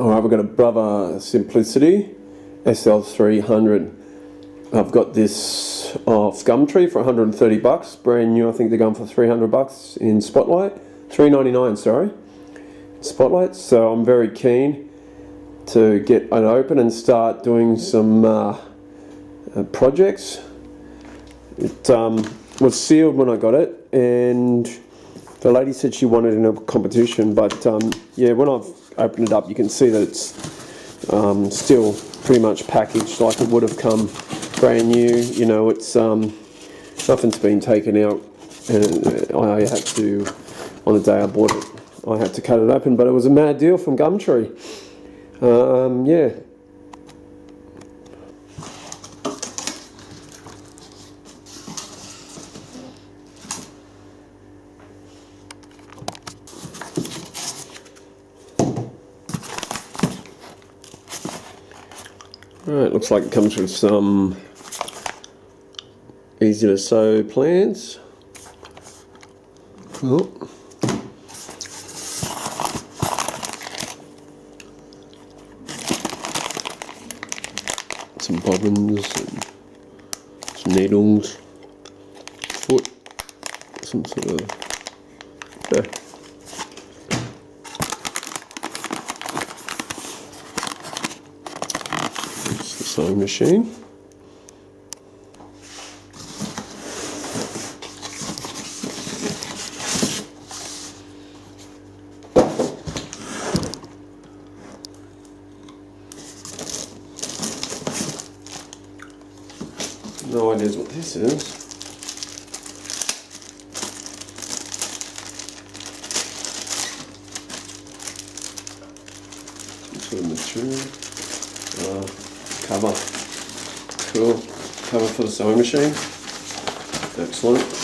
Alright, we've got a Brother Simplicity SL300. I've got this off Gumtree for 130 bucks, brand new. I think they're going for 300 bucks in Spotlight, 399, sorry, Spotlight. So I'm very keen to get it open and start doing some projects. It was sealed when I got it, and the lady said she wanted it in a competition, but yeah, when I've opened it up, you can see that it's still pretty much packaged like it would have come brand new. You know, it's nothing's been taken out, and I had to, on the day I bought it, I had to cut it open, but it was a mad deal from Gumtree. Yeah. Alright, looks like it comes with some easy to sew plans. Cool. Some bobbins, and some needles, foot, some sort of, yeah. It's the sewing machine. No idea what this is. Some sort of material. Cover. Cool. Cover for the sewing machine. Excellent.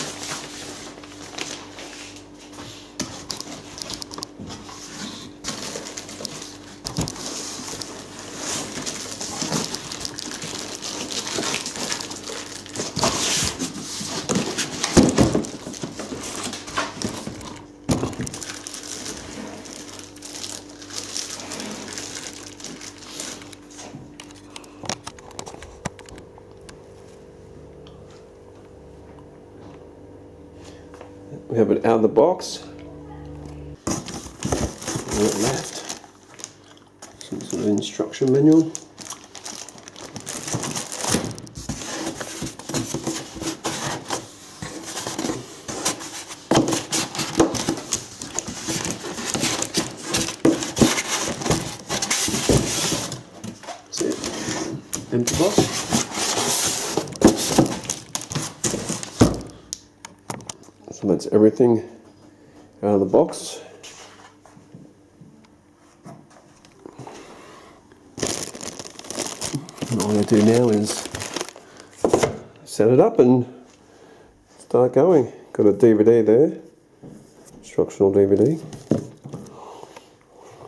We have it out of the box. Left. Some sort of instruction manual. That's it. Empty box. So that's everything out of the box. And all I do now is set it up and start going. Got a DVD there, instructional DVD.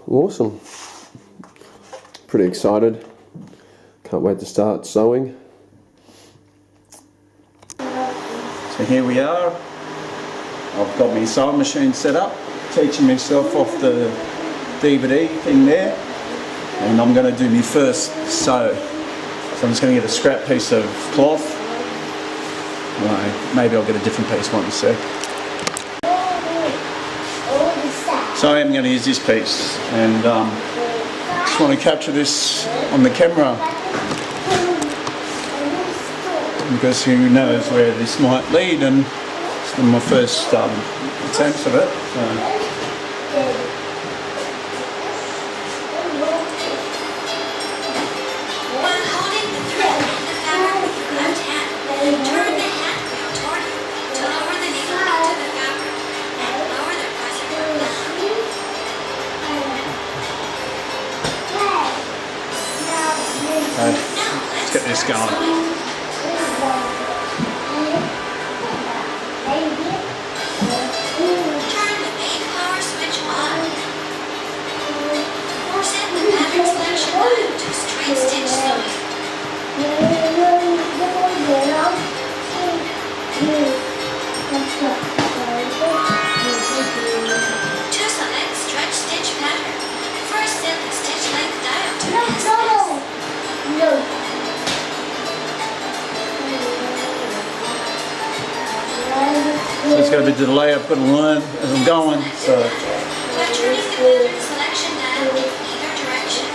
Awesome. Pretty excited. Can't wait to start sewing. So here we are. I've got my sewing machine set up, teaching myself off the DVD thing there, and I'm going to do my first sew. So I'm just going to get a scrap piece of cloth. Well, maybe I'll get a different piece, won't be sec. So I am going to use this piece, and just want to capture this on the camera, because who knows where this might lead, and it's my first attempts of it. So. Let's get this going. To select stretch stitch pattern, first set the stitch it's got a bit of delay. I've got to learn as I'm going. So. By turning the pattern selection dial in either direction.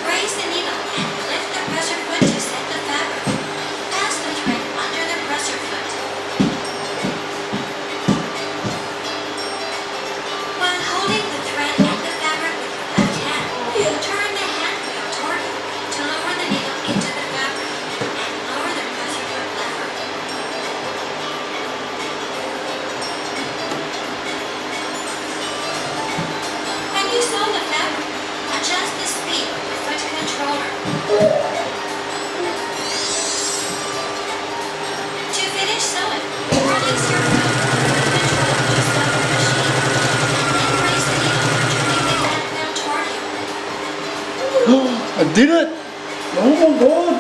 Raise the needle and lift the presser foot to set the fabric. Pass the thread under the presser foot. While holding the thread and the fabric with your left hand, turn the hand wheel toward you to lower the needle into the fabric and lower the presser foot lever. When you sew the fabric, adjust the speed of your foot controller. To finish sewing, release your foot from the controller to sew the machine, and then raise the needle by turning the hand wheel toward you. I did it! Oh my god!